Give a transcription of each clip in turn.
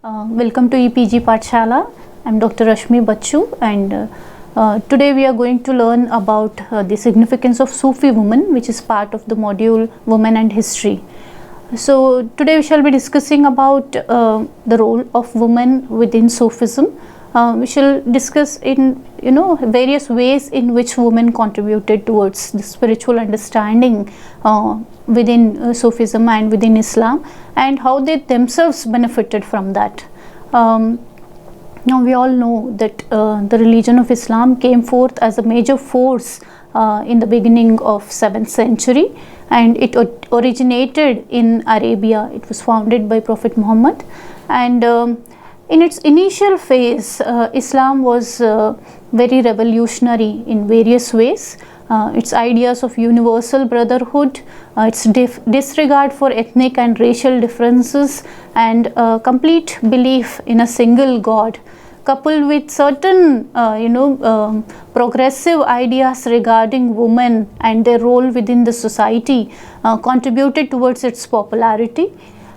Welcome to EPG Pathshala. I'm Dr. Rashmi Bachu, and today we are going to learn about the significance of Sufi women, which is part of the module Women and History. So today we shall be discussing about the role of women within Sufism. We shall discuss in various ways in which women contributed towards the spiritual understanding within Sufism and within Islam, and how they themselves benefited from that. Now we all know that the religion of Islam came forth as a major force in the beginning of 7th century, and it originated in Arabia. It was founded by Prophet Muhammad, and in its initial phase, Islam was very revolutionary in various ways. Its ideas of universal brotherhood, its disregard for ethnic and racial differences, and complete belief in a single God, coupled with certain progressive ideas regarding women and their role within the society, contributed towards its popularity.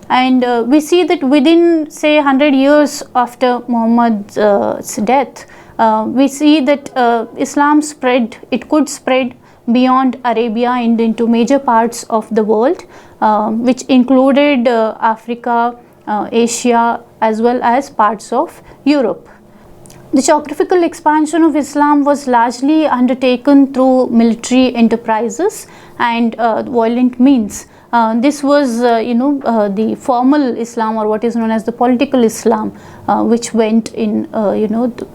And we see that within, say, 100 years after Muhammad's death, we see that Islam spread. It could spread beyond Arabia and into major parts of the world, which included Africa, Asia, as well as parts of Europe. The geographical expansion of Islam was largely undertaken through military enterprises and violent means. This was, the formal Islam, or what is known as the political Islam, which went in,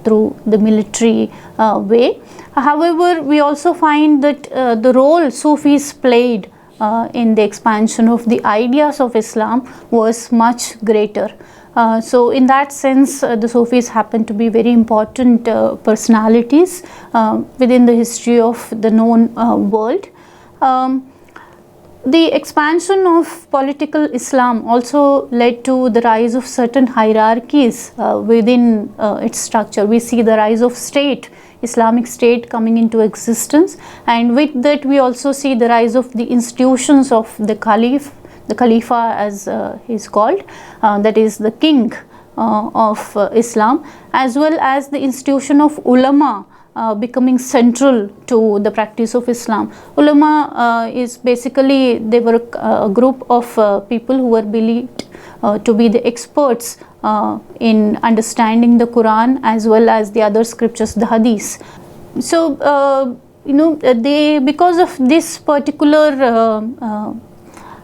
through the military way. However, we also find that the role Sufis played in the expansion of the ideas of Islam was much greater. So in that sense, the Sufis happen to be very important personalities within the history of the known world. The expansion of political Islam also led to the rise of certain hierarchies within its structure. We see the rise of state, Islamic State coming into existence, and with that we also see the rise of the institutions of the Caliph, the Khalifa as he is called, that is the king of Islam, as well as the institution of ulama becoming central to the practice of Islam. Ulama is basically, they were a group of people who were believed to be the experts in understanding the Quran as well as the other scriptures, the Hadith. So, they, because of this particular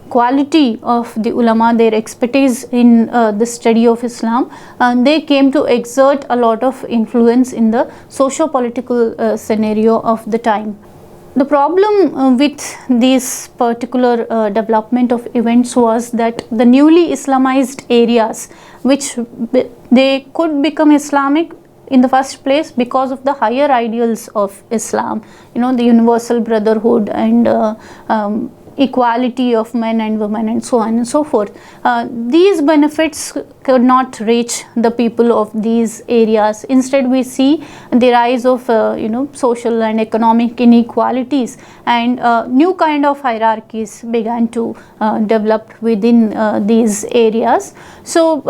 quality of the ulama, their expertise in the study of Islam, they came to exert a lot of influence in the socio-political scenario of the time. The problem with this particular development of events was that the newly Islamized areas, which they could become Islamic in the first place because of the higher ideals of Islam, the universal brotherhood and equality of men and women and so on and so forth. These benefits could not reach the people of these areas. Instead, we see the rise of social and economic inequalities, and new kind of hierarchies began to develop within these areas. So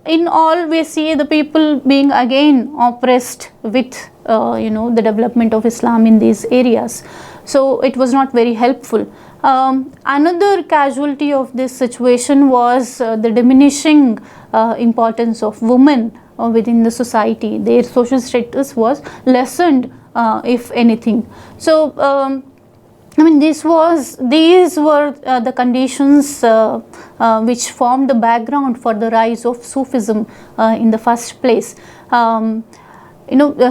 in all, we see the people being again oppressed with the development of Islam in these areas. So it was not very helpful. Another casualty of this situation was the diminishing importance of women within the society. Their social status was lessened, if anything. So these were the conditions which formed the background for the rise of Sufism in the first place.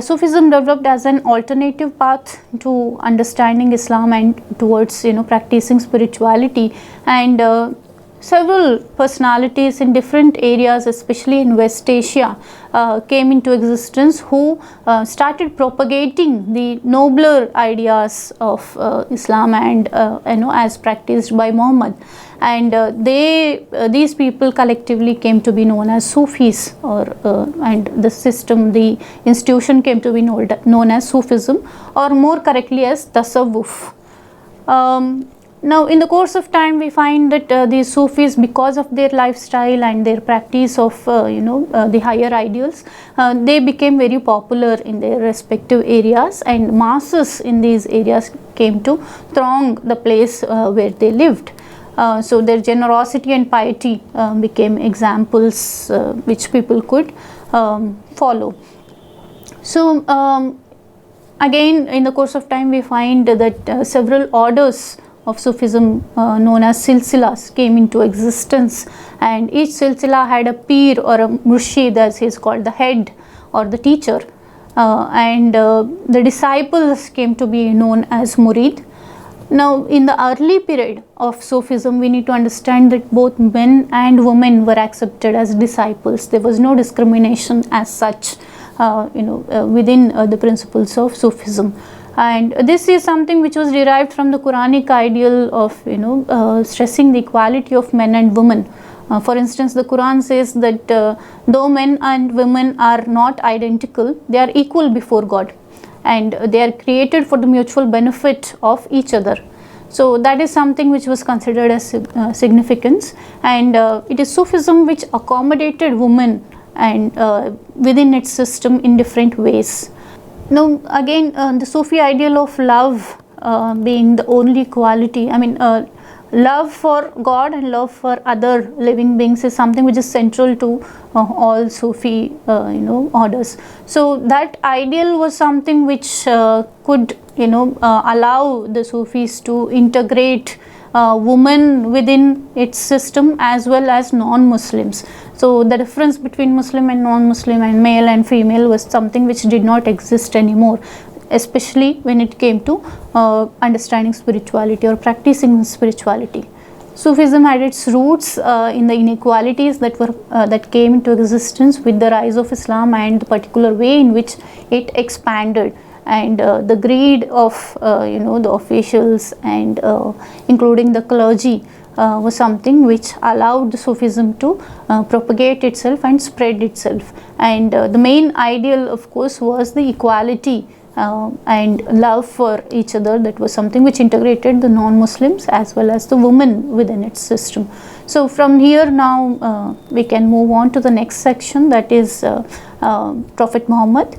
Sufism developed as an alternative path to understanding Islam and towards practicing spirituality, and several personalities in different areas, especially in West Asia, came into existence who started propagating the nobler ideas of Islam and as practiced by Muhammad. And these people collectively came to be known as Sufis, and the system, the institution came to be known as Sufism, or more correctly as Tasawwuf. Now, in the course of time, we find that these Sufis, because of their lifestyle and their practice of the higher ideals, they became very popular in their respective areas, and masses in these areas came to throng the place where they lived. So their generosity and piety became examples which people could follow. So again, in the course of time, we find that several orders of Sufism known as silsilas came into existence, and each silsila had a pir or a murshid, as he is called, the head or the teacher, and the disciples came to be known as murid. Now, in the early period of Sufism, we need to understand that both men and women were accepted as disciples. There was no discrimination as such, within the principles of Sufism. And this is something which was derived from the Quranic ideal of stressing the equality of men and women. For instance, the Quran says that though men and women are not identical, they are equal before God, and they are created for the mutual benefit of each other. So that is something which was considered as significance, and it is Sufism which accommodated women and within its system in different ways. Now, again, the Sufi ideal of love being the only quality, love for God and love for other living beings is something which is central to all Sufi orders. So that ideal was something which could allow the Sufis to integrate women within its system as well as non-Muslims. So the difference between Muslim and non-Muslim and male and female was something which did not exist anymore, especially when it came to understanding spirituality or practicing spirituality. Sufism had its roots in the inequalities that came into existence with the rise of Islam and the particular way in which it expanded, and the greed of the officials and including the clergy was something which allowed Sufism to propagate itself and spread itself. And the main ideal, of course, was the equality and love for each other. That was something which integrated the non-Muslims as well as the women within its system. So from here now we can move on to the next section, that is Prophet Muhammad.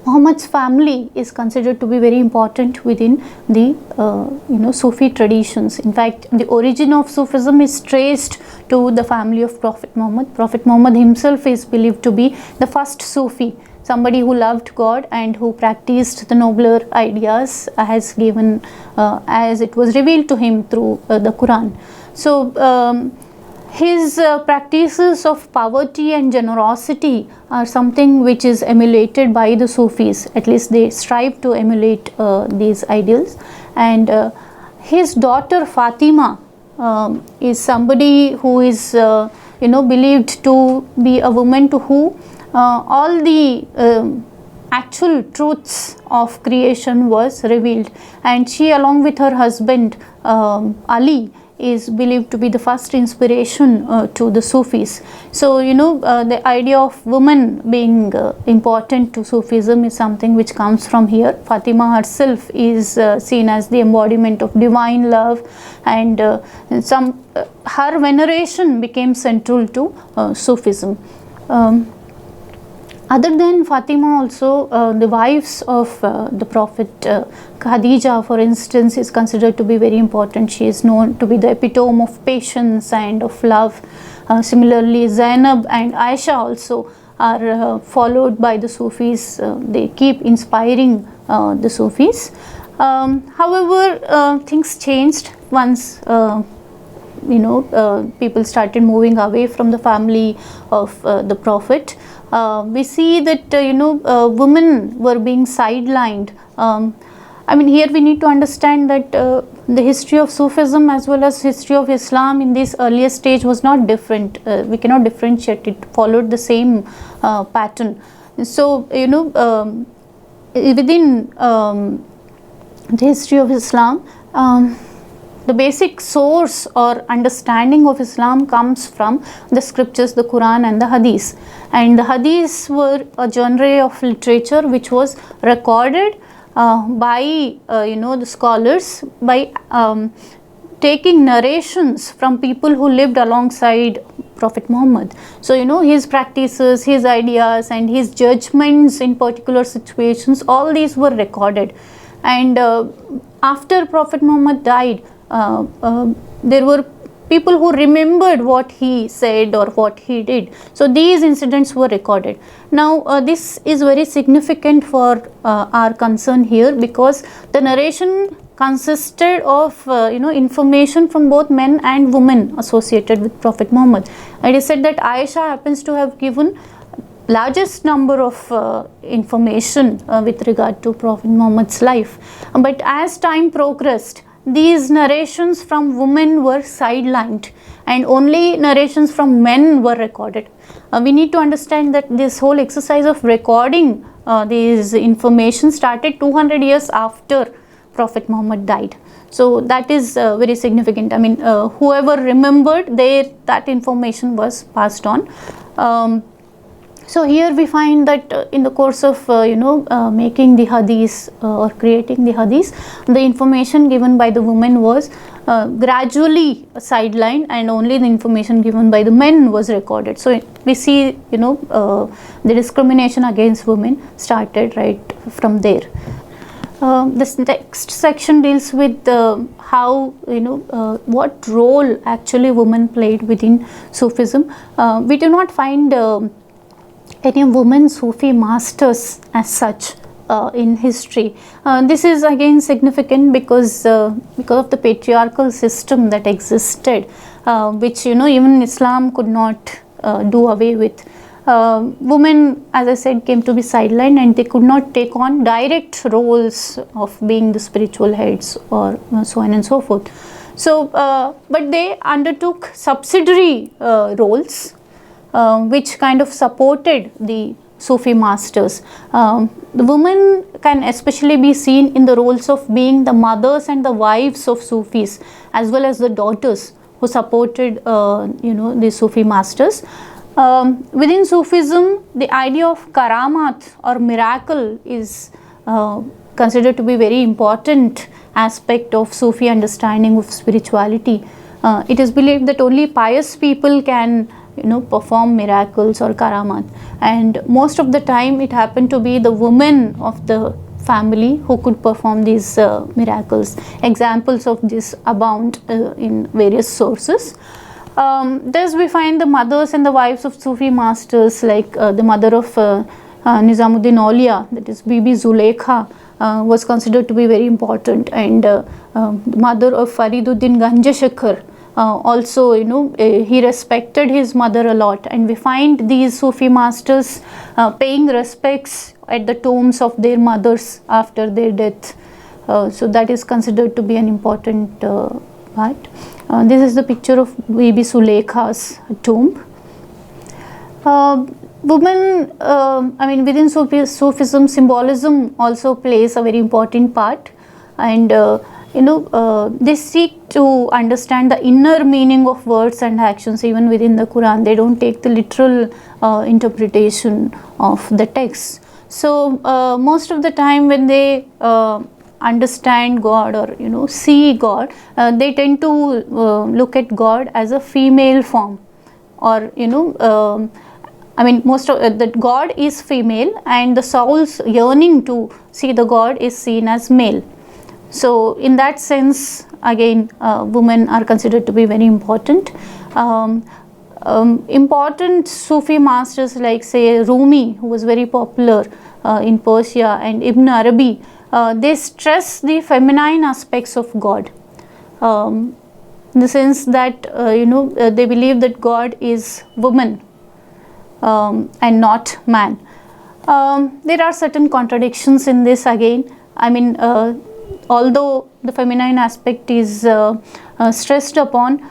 Muhammad's family is considered to be very important within the Sufi traditions. In fact, the origin of Sufism is traced to the family of Prophet Muhammad. Prophet Muhammad himself is believed to be the first Sufi, somebody who loved God and who practiced the nobler ideas as given as it was revealed to him through the Quran. So his practices of poverty and generosity are something which is emulated by the Sufis. At least they strive to emulate these ideals. And his daughter Fatima is somebody who is believed to be a woman to whom all the actual truths of creation was revealed, and she, along with her husband Ali, is believed to be the first inspiration to the Sufis. So the idea of woman being important to Sufism is something which comes from here. Fatima herself is seen as the embodiment of divine love, and her veneration became central to Sufism. Other than Fatima, also the wives of the Prophet, Khadija, for instance, is considered to be very important. She is known to be the epitome of patience and of love. Similarly, Zainab and Aisha also are followed by the Sufis. They keep inspiring the Sufis. However, things changed once people started moving away from the family of the Prophet. We see that women were being sidelined. Here we need to understand that the history of Sufism as well as history of Islam in this earlier stage was not different. We cannot differentiate. It followed the same pattern. So within the history of Islam, the basic source or understanding of Islam comes from the scriptures, the Quran and the Hadith. And the Hadiths were a genre of literature which was recorded by the scholars by taking narrations from people who lived alongside Prophet Muhammad. So his practices, his ideas and his judgments in particular situations, all these were recorded. And after Prophet Muhammad died, there were people who remembered what he said or what he did. So these incidents were recorded. Now this is very significant for our concern here, because the narration consisted of information from both men and women associated with Prophet Muhammad. It is said that Aisha happens to have given largest number of information with regard to Prophet Muhammad's life. But as time progressed, these narrations from women were sidelined and only narrations from men were recorded. We need to understand that this whole exercise of recording these information started 200 years after Prophet Muhammad died. So that is very significant. I mean, whoever remembered, that information was passed on. So here we find that in the course of making the hadith or creating the hadith, the information given by the women was gradually sidelined and only the information given by the men was recorded. So we see the discrimination against women started right from there. This next section deals with how what role actually women played within Sufism. We do not find any women Sufi masters as such in history. This is again significant because of the patriarchal system that existed, which even Islam could not do away with. Women, as I said, came to be sidelined and they could not take on direct roles of being the spiritual heads or so on and so forth. So, but they undertook subsidiary roles which kind of supported the Sufi masters. The women can especially be seen in the roles of being the mothers and the wives of Sufis, as well as the daughters who supported the Sufi masters. Within Sufism, the idea of karamat or miracle is considered to be very important aspect of Sufi understanding of spirituality. It is believed that only pious people can perform miracles or karamat, and most of the time it happened to be the women of the family who could perform these miracles. Examples of this abound in various sources. Thus we find the mothers and the wives of Sufi masters, like the mother of Nizamuddin Aulia, that is Bibi Zulekha, was considered to be very important, and the mother of Fariduddin Ganjashekar, also he respected his mother a lot, and we find these Sufi masters paying respects at the tombs of their mothers after their death. So that is considered to be an important part. This is the picture of Bibi Zulekha's tomb. Women, I mean, within Sufism, symbolism also plays a very important part, and they seek to understand the inner meaning of words and actions even within the Quran. They don't take the literal interpretation of the text. So most of the time when they understand God or see God, they tend to look at God as a female form, or I mean, most of that God is female and the soul's yearning to see the God is seen as male. So in that sense, again, women are considered to be very important. Important Sufi masters like, say, Rumi, who was very popular in Persia, and Ibn Arabi, they stress the feminine aspects of God, in the sense that they believe that God is woman and not man. There are certain contradictions in this again. I mean, although the feminine aspect is stressed upon,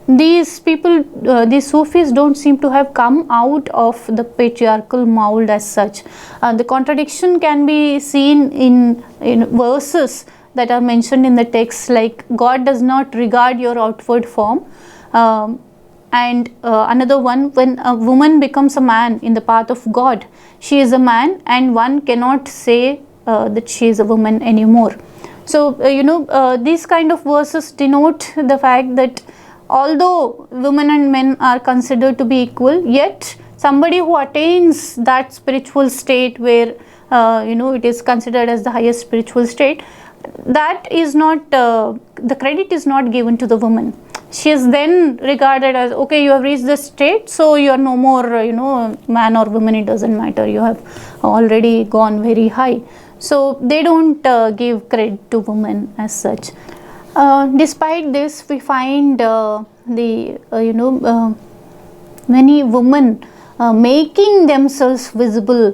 these people, these Sufis don't seem to have come out of the patriarchal mold as such. The contradiction can be seen in verses that are mentioned in the text, like God does not regard your outward form, and another one, when a woman becomes a man in the path of God, she is a man, and one cannot say that she is a woman anymore. So, these kind of verses denote the fact that although women and men are considered to be equal, yet somebody who attains that spiritual state where, it is considered as the highest spiritual state, that is not, the credit is not given to the woman. She is then regarded as, okay, you have reached this state, so you are no more, man or woman, it doesn't matter, you have already gone very high. So they don't give credit to women as such. Despite this, we find many women making themselves visible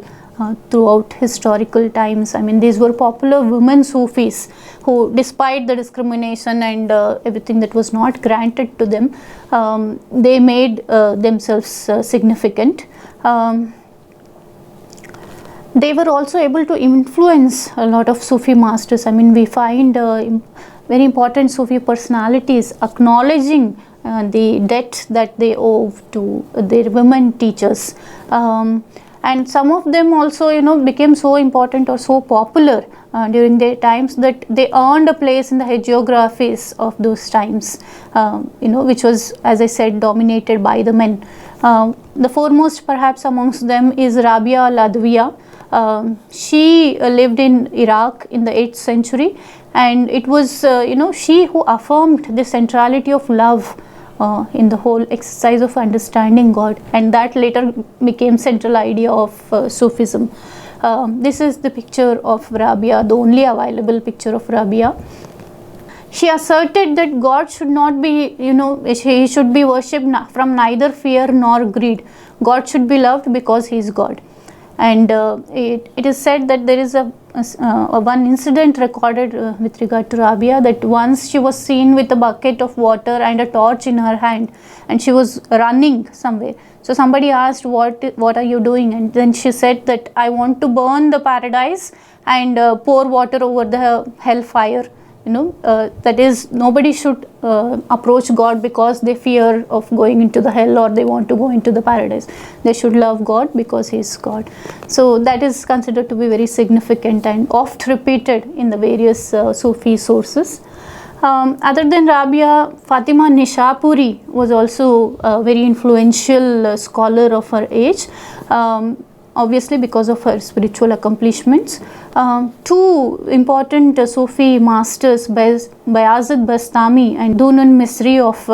throughout historical times. I mean, these were popular women Sufis who, despite the discrimination and everything that was not granted to them, they made themselves significant. They were also able to influence a lot of Sufi masters. I mean, we find very important Sufi personalities acknowledging the debt that they owe to their women teachers. And some of them also, became so important or so popular during their times that they earned a place in the hagiographies of those times, which was, as I said, dominated by the men. The foremost perhaps amongst them is Rabia al-Adawiyya. She lived in Iraq in the 8th century, and it was, she who affirmed the centrality of love in the whole exercise of understanding God, and that later became central idea of Sufism. This is the picture of Rabia, the only available picture of Rabia. She asserted that God should not be, he should be worshipped from neither fear nor greed. God should be loved because he is God. And it is said that there is a one incident recorded with regard to Rabia, that once she was seen with a bucket of water and a torch in her hand, and she was running somewhere. So somebody asked, what are you doing? And then she said that I want to burn the paradise and pour water over the hellfire. That is, nobody should approach God because they fear of going into the hell or they want to go into the paradise. They should love God because he is God. So that is considered to be very significant and oft repeated in the various Sufi sources. Other than Rabia, Fatima Nishapuri was also a very influential scholar of her age. Obviously because of her spiritual accomplishments. Two important Sufi masters, Bayazid Bastami and Dunun Misri of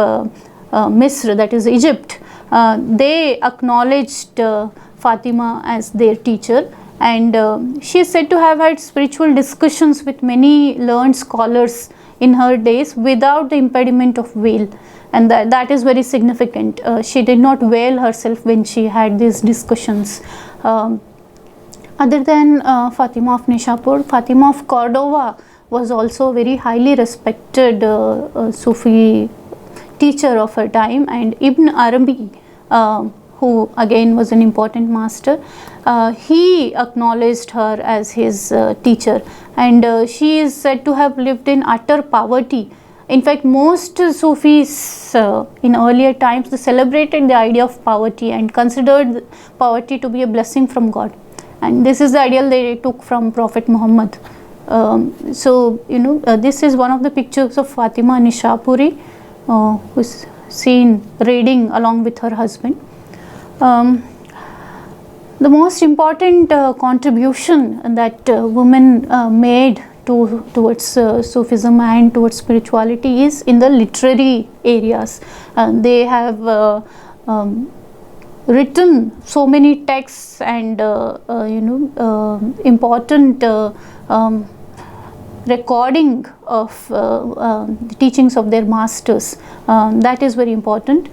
Misr, that is Egypt, they acknowledged Fatima as their teacher, and she is said to have had spiritual discussions with many learned scholars in her days without the impediment of veil. And that is very significant. She did not veil herself when she had these discussions. Other than Fatima of Nishapur, Fatima of Cordova was also a very highly respected Sufi teacher of her time, and Ibn Arabi, who again was an important master, he acknowledged her as his teacher, and she is said to have lived in utter poverty. In fact, most Sufis in earlier times, they celebrated the idea of poverty and considered poverty to be a blessing from God. And this is the ideal they took from Prophet Muhammad. This is one of the pictures of Fatima Nishapuri, who is seen reading along with her husband. The most important contribution that women made towards Sufism and towards spirituality is in the literary areas. They have written so many texts and important recording of the teachings of their masters. That is very important.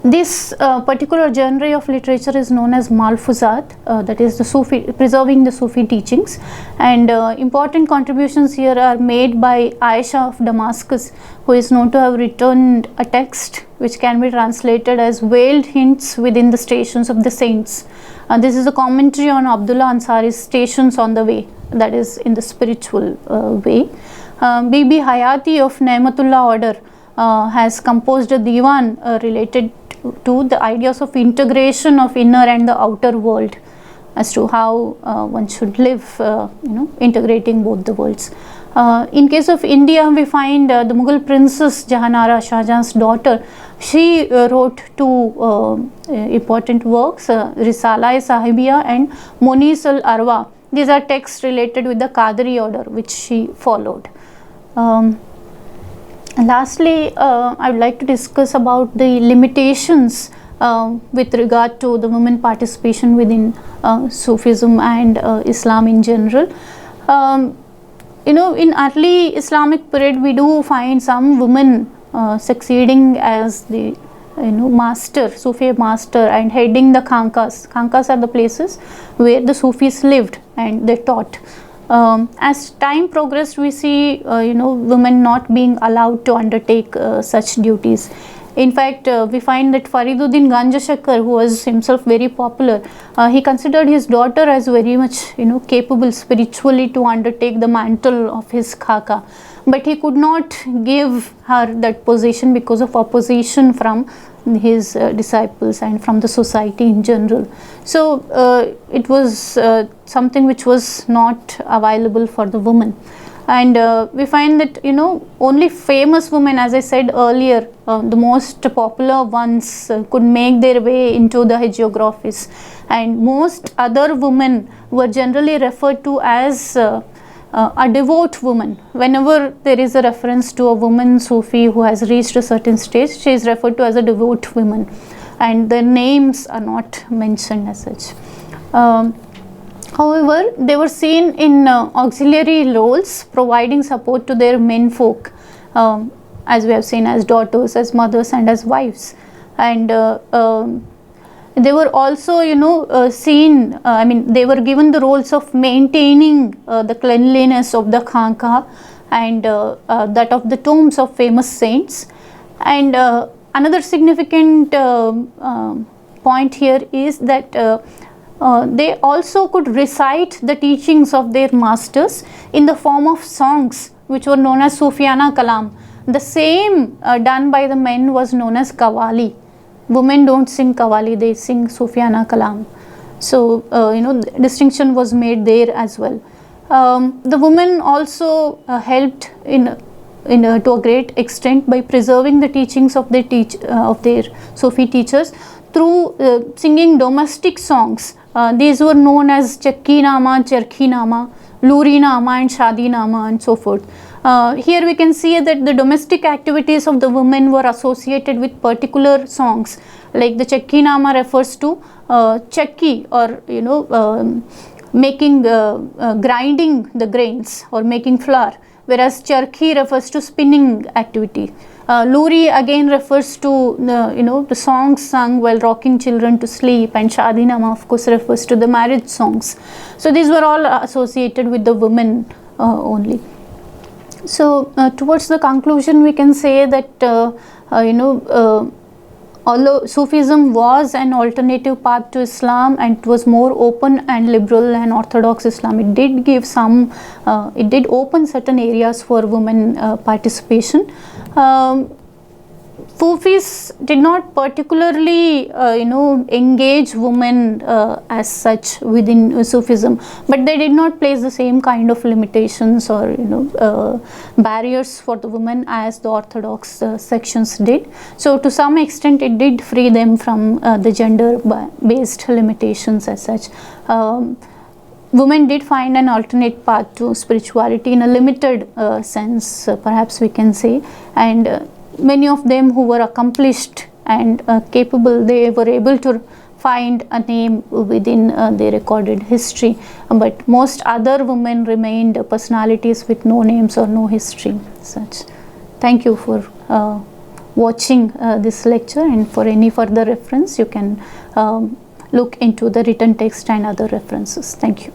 This particular genre of literature is known as Malfuzat, that is the Sufi, preserving the Sufi teachings, and important contributions here are made by Aisha of Damascus, who is known to have written a text which can be translated as Veiled Hints Within the Stations of the Saints. This is a commentary on Abdullah Ansari's Stations on the Way, that is in the spiritual way. Bibi Hayati of Nehmatullah order has composed a diwan related to the ideas of integration of inner and the outer world. as to how one should live, integrating both the worlds. In case of India, we find the Mughal princess Jahanara, Shah Jahan's daughter. She wrote two important works, Risala-e-Sahibiya and Monis al-Arwa. These are texts related with the Qadri order, which she followed. Lastly, I would like to discuss about the limitations with regard to the women participation within Sufism and Islam in general. In early Islamic period, we do find some women succeeding as the master, Sufi master, and heading the khankas. Khankas are the places where the Sufis lived and they taught. As time progressed, we see women not being allowed to undertake such duties. In fact, we find that Fariduddin Ganjashakar, who was himself very popular, he considered his daughter as very much capable spiritually to undertake the mantle of his khaka, but he could not give her that position because of opposition from his disciples and from the society in general. So it was something which was not available for the woman. And we find that only famous women, as I said earlier, the most popular ones could make their way into the hagiographies, and most other women were generally referred to as a devout woman. Whenever there is a reference to a woman Sufi who has reached a certain stage, she is referred to as a devout woman, and their names are not mentioned as such. However, they were seen in auxiliary roles, providing support to their menfolk, as we have seen, as daughters, as mothers, and as wives. And they were also, seen, they were given the roles of maintaining the cleanliness of the khanka and that of the tombs of famous saints. And another significant point here is that they also could recite the teachings of their masters in the form of songs, which were known as Sufiana Kalam. The same done by the men was known as Qawwali. Women don't sing Qawwali, they sing Sufiana Kalam. So, distinction was made there as well. The women also helped to a great extent by preserving the teachings of their Sufi teachers through singing domestic songs. These were known as Chakki Nama, Charkhi Nama, Luri Nama, and Shadi Nama, and so forth. Here we can see that the domestic activities of the women were associated with particular songs. Like the Chakki Nama refers to chakki, or making grinding the grains or making flour, whereas Charkhi refers to spinning activity. Luri again refers to the songs sung while rocking children to sleep, and Shadi Nama of course refers to the marriage songs. So these were all associated with the women only. So towards the conclusion, we can say that although Sufism was an alternative path to Islam and it was more open and liberal than Orthodox Islam, it did give it did open certain areas for women participation. Sufis did not particularly engage women as such within Sufism, but they did not place the same kind of limitations or barriers for the women as the Orthodox sections did. So to some extent it did free them from the gender based limitations as such. Women did find an alternate path to spirituality in a limited sense, perhaps we can say, and many of them who were accomplished and capable, they were able to find a name within their recorded history, but most other women remained personalities with no names or no history such. Thank you for watching this lecture, and for any further reference you can look into the written text and other references. Thank you.